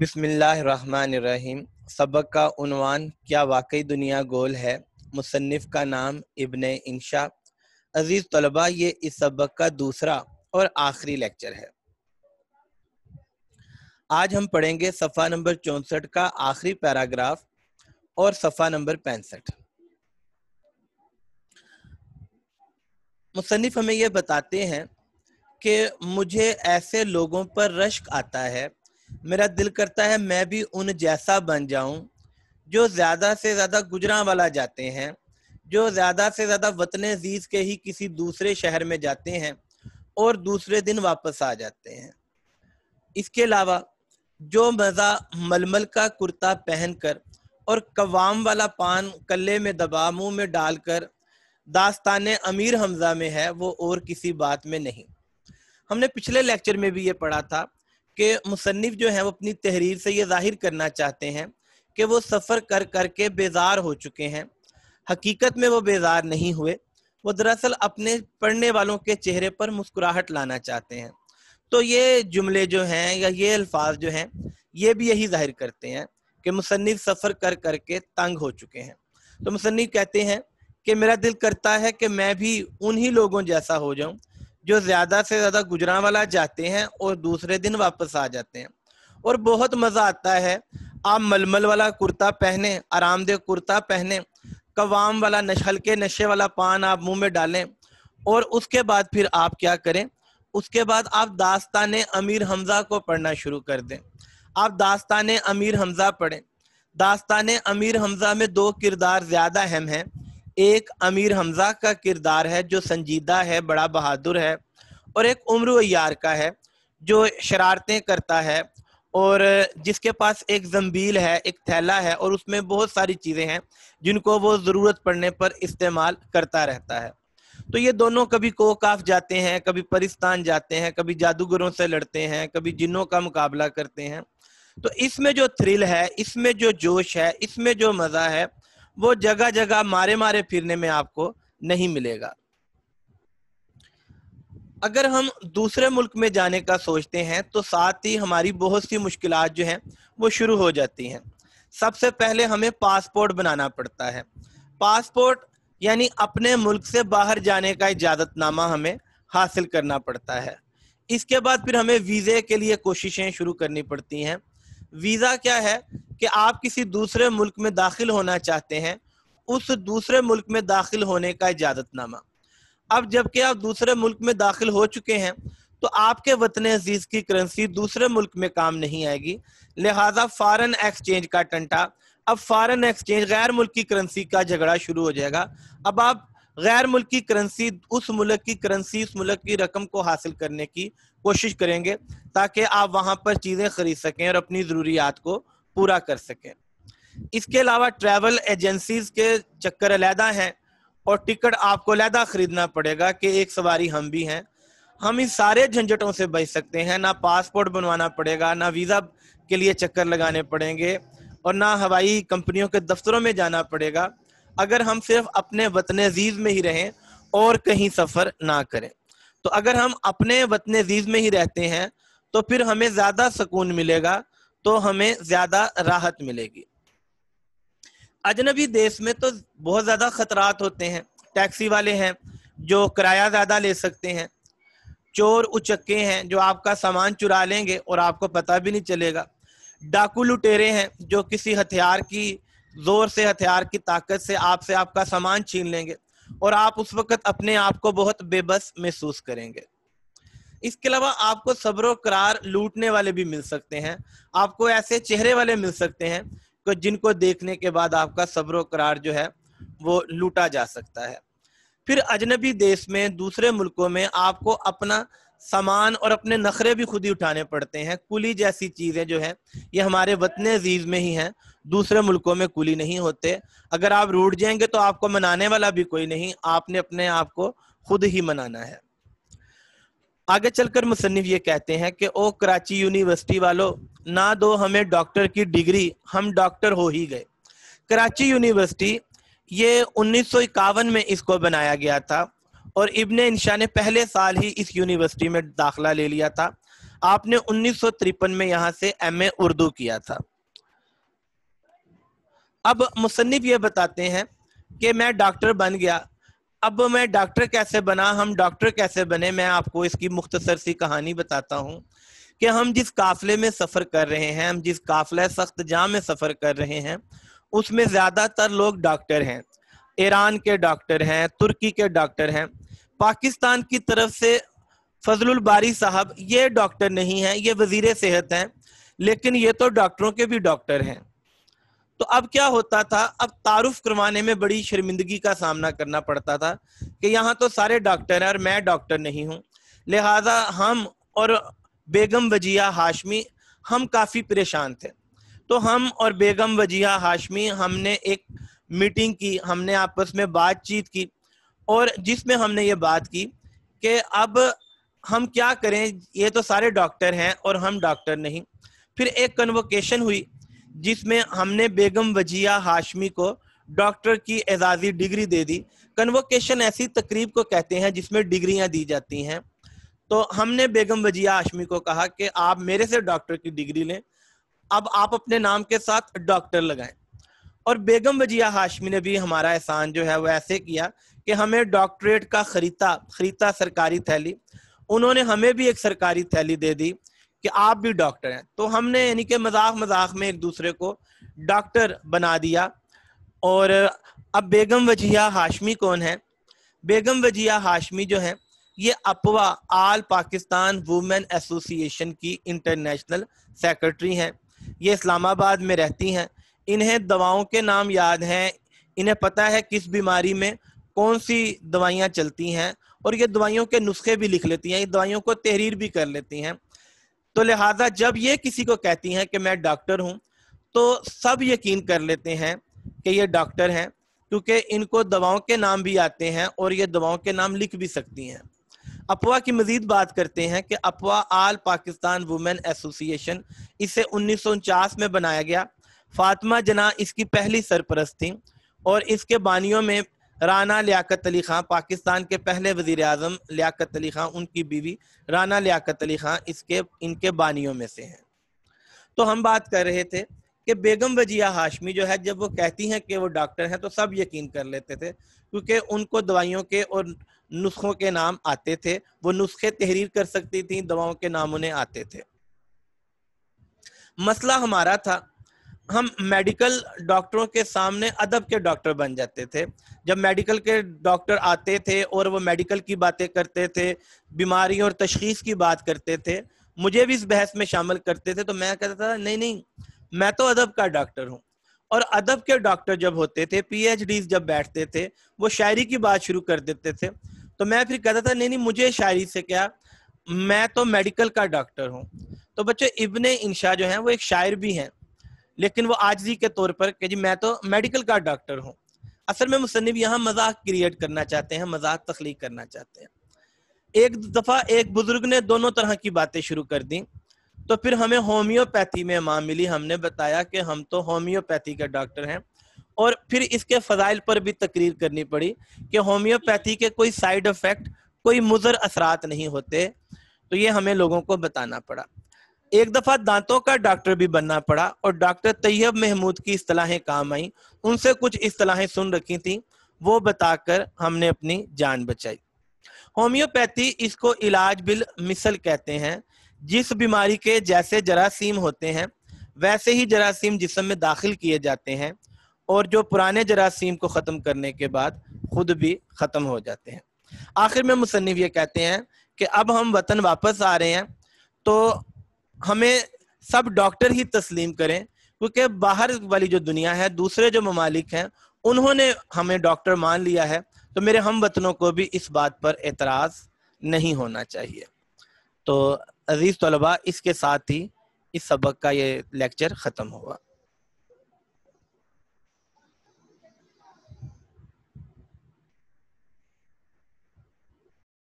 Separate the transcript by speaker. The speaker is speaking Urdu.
Speaker 1: بسم اللہ الرحمن الرحیم۔ سبق کا عنوان کیا واقعی دنیا گول ہے؟ مصنف کا نام ابن انشا۔ عزیز طلبہ، یہ اس سبق کا دوسرا اور آخری لیکچر ہے۔ آج ہم پڑھیں گے صفحہ نمبر 64 کا آخری پیراگراف اور صفحہ نمبر 65۔ مصنف ہمیں یہ بتاتے ہیں کہ مجھے ایسے لوگوں پر رشک آتا ہے، میرا دل کرتا ہے میں بھی ان جیسا بن جاؤں جو زیادہ سے زیادہ گجراں والا جاتے ہیں، جو زیادہ سے زیادہ وطن عزیز کے ہی کسی دوسرے شہر میں جاتے ہیں اور دوسرے دن واپس آ جاتے ہیں۔ اس کے علاوہ جو مزہ ململ کا کرتا پہن کر اور قوام والا پان کلے میں دبا منہ میں ڈال کر داستان امیر حمزہ میں ہے، وہ اور کسی بات میں نہیں۔ ہم نے پچھلے لیکچر میں بھی یہ پڑھا تھا کہ مصنف جو ہیں وہ اپنی تحریر سے یہ ظاہر کرنا چاہتے ہیں کہ وہ سفر کر کر کے بیزار ہو چکے ہیں۔ حقیقت میں وہ بیزار نہیں ہوئے، وہ دراصل اپنے پڑھنے والوں کے چہرے پر مسکراہٹ لانا چاہتے ہیں۔ تو یہ جملے جو ہیں یا یہ الفاظ جو ہیں یہ بھی یہی ظاہر کرتے ہیں کہ مصنف سفر کر کر کے تنگ ہو چکے ہیں۔ تو مصنف کہتے ہیں کہ میرا دل کرتا ہے کہ میں بھی انہی لوگوں جیسا ہو جاؤں جو زیادہ سے زیادہ گجراں والا جاتے ہیں اور دوسرے دن واپس آ جاتے ہیں، اور بہت مزہ آتا ہے آپ ململ والا کرتا پہنے، آرام دہ کرتا پہنے، قوام والا ہلکے نشے والا پان آپ منہ میں ڈالیں، اور اس کے بعد پھر آپ کیا کریں؟ اس کے بعد آپ داستان امیر حمزہ کو پڑھنا شروع کر دیں۔ آپ داستان امیر حمزہ پڑھیں۔ داستان امیر حمزہ میں دو کردار زیادہ اہم ہیں۔ ایک امیر حمزہ کا کردار ہے جو سنجیدہ ہے، بڑا بہادر ہے، اور ایک عمر عیار کا ہے جو شرارتیں کرتا ہے اور جس کے پاس ایک زنبیل ہے، ایک تھیلا ہے، اور اس میں بہت ساری چیزیں ہیں جن کو وہ ضرورت پڑنے پر استعمال کرتا رہتا ہے۔ تو یہ دونوں کبھی کوکاف جاتے ہیں، کبھی پرستان جاتے ہیں، کبھی جادوگروں سے لڑتے ہیں، کبھی جنوں کا مقابلہ کرتے ہیں۔ تو اس میں جو تھرل ہے، اس میں جو جوش ہے، اس میں جو مزہ ہے، وہ جگہ جگہ مارے مارے پھرنے میں آپ کو نہیں ملے گا۔ اگر ہم دوسرے ملک میں جانے کا سوچتے ہیں تو ساتھ ہی ہماری بہت سی مشکلات جو ہیں وہ شروع ہو جاتی ہیں۔ سب سے پہلے ہمیں پاسپورٹ بنانا پڑتا ہے۔ پاسپورٹ یعنی اپنے ملک سے باہر جانے کا اجازت نامہ ہمیں حاصل کرنا پڑتا ہے۔ اس کے بعد پھر ہمیں ویزے کے لیے کوششیں شروع کرنی پڑتی ہیں۔ ویزا کیا ہے کہ آپ کسی دوسرے ملک میں داخل ہونا چاہتے ہیں، اس دوسرے ملک میں داخل ہونے کا اجازت نامہ۔ اب جب کہ آپ دوسرے ملک میں داخل ہو چکے ہیں تو آپ کے وطن عزیز کی کرنسی دوسرے ملک میں کام نہیں آئے گی، لہٰذا فارن ایکسچینج کا ٹنٹا، اب فارن ایکسچینج غیر ملکی کرنسی کا جھگڑا شروع ہو جائے گا۔ اب آپ غیر ملکی کرنسی، اس ملک کی کرنسی، اس ملک کی رقم کو حاصل کرنے کی کوشش کریں گے تاکہ آپ وہاں پر چیزیں خرید سکیں اور اپنی ضروریات کو پورا کر سکیں۔ اس کے علاوہ ٹریول ایجنسیز کے چکر علیحدہ ہیں اور ٹکٹ آپ کو علیحدہ خریدنا پڑے گا کہ ایک سواری ہم بھی ہیں۔ ہم ان سارے جھنجھٹوں سے بچ سکتے ہیں، نہ پاسپورٹ بنوانا پڑے گا، نہ ویزا کے لیے چکر لگانے پڑیں گے، اور نہ ہوائی کمپنیوں کے دفتروں میں جانا پڑے گا، اگر ہم صرف اپنے وطن عزیز میں ہی رہیں اور کہیں سفر نہ کریں۔ تو اگر ہم اپنے وطن عزیز میں ہی رہتے ہیں تو پھر ہمیں زیادہ سکون ملے گا، تو ہمیں زیادہ راحت ملے گی۔ اجنبی دیش میں تو بہت زیادہ خطرات ہوتے ہیں۔ ٹیکسی والے ہیں جو کرایہ زیادہ لے سکتے ہیں، چور اچکے ہیں جو آپ کا سامان چرا لیں گے اور آپ کو پتہ بھی نہیں چلے گا، ڈاکو لٹیرے ہیں جو کسی ہتھیار کی زور سے، ہتھیار کی طاقت سے آپ کا سامان چھین لیں گے، اور آپ اس وقت اپنے آپ کو بہت بے بس محسوس کریں گے۔ اس کے علاوہ آپ کو صبر و قرار لوٹنے والے بھی مل سکتے ہیں، آپ کو ایسے چہرے والے مل سکتے ہیں کہ جن کو دیکھنے کے بعد آپ کا صبر و قرار جو ہے وہ لوٹا جا سکتا ہے۔ پھر اجنبی دیش میں، دوسرے ملکوں میں آپ کو اپنا سامان اور اپنے نخرے بھی خود ہی اٹھانے پڑتے ہیں۔ کلی جیسی چیزیں جو ہیں یہ ہمارے وطن عزیز میں ہی ہیں، دوسرے ملکوں میں کلی نہیں ہوتے۔ اگر آپ روٹ جائیں گے تو آپ کو منانے والا بھی کوئی نہیں، آپ نے اپنے آپ کو خود ہی منانا ہے۔ آگے چل کر مصنف یہ کہتے ہیں کہ او کراچی یونیورسٹی والو، نہ دو ہمیں ڈاکٹر کی ڈگری، ہم ڈاکٹر ہو ہی گئے۔ کراچی یونیورسٹی یہ 1951 میں اس کو بنایا گیا تھا، اور ابن انشا نے پہلے سال ہی اس یونیورسٹی میں داخلہ لے لیا تھا۔ آپ نے 1953 میں یہاں سے MA اردو کیا تھا۔ اب مصنف یہ بتاتے ہیں کہ میں ڈاکٹر بن گیا۔ اب میں ڈاکٹر کیسے بنا، ہم ڈاکٹر کیسے بنے، میں آپ کو اس کی مختصر سی کہانی بتاتا ہوں کہ ہم جس قافلے میں سفر کر رہے ہیں، ہم جس قافلہ سخت جاں میں سفر کر رہے ہیں، اس میں زیادہ تر لوگ ڈاکٹر ہیں۔ ایران کے ڈاکٹر ہیں، ترکی کے ڈاکٹر ہیں۔ پاکستان کی طرف سے فضل الباری صاحب یہ ڈاکٹر نہیں ہیں، یہ وزیر صحت ہیں، لیکن یہ تو ڈاکٹروں کے بھی ڈاکٹر ہیں۔ تو اب کیا ہوتا تھا، اب تعارف کروانے میں بڑی شرمندگی کا سامنا کرنا پڑتا تھا کہ یہاں تو سارے ڈاکٹر ہیں اور میں ڈاکٹر نہیں ہوں۔ لہٰذا ہم اور بیگم وجیہہ ہاشمی ہم کافی پریشان تھے۔ تو ہم اور بیگم وجیہہ ہاشمی ہم نے ایک میٹنگ کی، ہم نے آپس میں بات چیت کی، اور جس میں ہم نے یہ بات کی کہ اب ہم کیا کریں، یہ تو سارے ڈاکٹر ہیں اور ہم ڈاکٹر نہیں۔ پھر ایک کنووکیشن ہوئی جس میں ہم نے بیگم وجیہہ ہاشمی کو ڈاکٹر کی اعزازی ڈگری دے دی۔ کنووکیشن ایسی تقریب کو کہتے ہیں جس میں ڈگریاں دی جاتی ہیں۔ تو ہم نے بیگم وجیہہ ہاشمی کو کہا کہ آپ میرے سے ڈاکٹر کی ڈگری لیں، اب آپ اپنے نام کے ساتھ ڈاکٹر لگائیں۔ اور بیگم وجیہہ ہاشمی نے بھی ہمارا احسان جو ہے وہ ایسے کیا کہ ہمیں ڈاکٹریٹ کا خریتا سرکاری تھیلی، انہوں نے ہمیں بھی ایک سرکاری تھیلی دے دی کہ آپ بھی ڈاکٹر ہیں۔ تو ہم نے یعنی کہ مذاق میں ایک دوسرے کو ڈاکٹر بنا دیا۔ اور اب بیگم وجیہہ ہاشمی کون ہے؟ بیگم وجیہہ ہاشمی جو ہے یہ اپوا آل پاکستان وومن ایسوسی ایشن کی انٹرنیشنل سیکرٹری ہیں۔ یہ اسلام آباد میں رہتی ہیں۔ انہیں دواؤں کے نام یاد ہیں، انہیں پتہ ہے کس بیماری میں کون سی دوائیاں چلتی ہیں، اور یہ دوائیوں کے نسخے بھی لکھ لیتی ہیں، یہ دوائیوں کو تحریر بھی کر لیتی ہیں۔ تو لہٰذا جب یہ کسی کو کہتی ہیں کہ میں ڈاکٹر ہوں تو سب یقین کر لیتے ہیں کہ یہ ڈاکٹر ہیں، کیونکہ ان کو دواؤں کے نام بھی آتے ہیں اور یہ دواؤں کے نام لکھ بھی سکتی ہیں۔ اپوا کی مزید بات کرتے ہیں کہ اپوا آل پاکستان وومن ایسوسی ایشن اسے 1949 میں بنایا گیا۔ فاطمہ جناح اس کی پہلی سرپرست تھیں، اور اس کے بانیوں میں رانا لیاقت علی خان، پاکستان کے پہلے وزیر اعظم لیاقت علی خان، ان کی بیوی رانا لیاقت علی خان ان کے بانیوں میں سے ہیں۔ تو ہم بات کر رہے تھے کہ بیگم وجیہہ ہاشمی جو ہے جب وہ کہتی ہیں کہ وہ ڈاکٹر ہیں تو سب یقین کر لیتے تھے، کیونکہ ان کو دوائیوں کے اور نسخوں کے نام آتے تھے، وہ نسخے تحریر کر سکتی تھیں، دواؤں کے نام انہیں آتے تھے۔ مسئلہ ہمارا تھا، ہم میڈیکل ڈاکٹروں کے سامنے ادب کے ڈاکٹر بن جاتے تھے۔ جب میڈیکل کے ڈاکٹر آتے تھے اور وہ میڈیکل کی باتیں کرتے تھے، بیماری اور تشخیص کی بات کرتے تھے، مجھے بھی اس بحث میں شامل کرتے تھے، تو میں کہتا تھا نہیں میں تو ادب کا ڈاکٹر ہوں۔ اور ادب کے ڈاکٹر جب ہوتے تھے، پی ایچ ڈیز جب بیٹھتے تھے، وہ شاعری کی بات شروع کر دیتے تھے، تو میں پھر کہتا تھا نہیں مجھے شاعری سے کیا، میں تو میڈیکل کا ڈاکٹر ہوں۔ تو بچے ابن انشا جو ہیں وہ ایک شاعر بھی ہیں، لیکن وہ عاجزی کے طور پر کہ جی میں تو میڈیکل کا ڈاکٹر ہوں۔ اصل میں مصنف یہاں مذاق کریٹ کرنا چاہتے ہیں، مذاق تخلیق کرنا چاہتے ہیں۔ ایک دفعہ ایک بزرگ نے دونوں طرح کی باتیں شروع کر دیں، تو پھر ہمیں ہومیوپیتھی میں ماں ملی، ہم نے بتایا کہ ہم تو ہومیوپیتھی کے ڈاکٹر ہیں، اور پھر اس کے فضائل پر بھی تقریر کرنی پڑی کہ ہومیوپیتھی کے کوئی سائیڈ افیکٹ، کوئی مضر اثرات نہیں ہوتے، تو یہ ہمیں لوگوں کو بتانا پڑا۔ ایک دفعہ دانتوں کا ڈاکٹر بھی بننا پڑا، اور ڈاکٹر طیب محمود کی اصطلاحیں کام آئیں، ان سے کچھ اصطلاحیں سن رکھی تھیں، وہ بتا کر ہم نے اپنی جان بچائی۔ ہومیوپیتھی اس کو علاج بالمثل کہتے ہیں، جس بیماری کے جیسے جراثیم ہوتے ہیں ویسے ہی جراثیم جسم میں داخل کیے جاتے ہیں، اور جو پرانے جراثیم کو ختم کرنے کے بعد خود بھی ختم ہو جاتے ہیں۔ آخر میں مصنف یہ کہتے ہیں کہ اب ہم وطن واپس آ رہے ہیں تو ہمیں سب ڈاکٹر ہی تسلیم کریں، کیونکہ باہر والی جو دنیا ہے، دوسرے جو ممالک ہیں، انہوں نے ہمیں ڈاکٹر مان لیا ہے، تو میرے ہم وطنوں کو بھی اس بات پر اعتراض نہیں ہونا چاہیے۔ تو عزیز طلباء، اس کے ساتھ ہی اس سبق کا یہ لیکچر ختم ہوا۔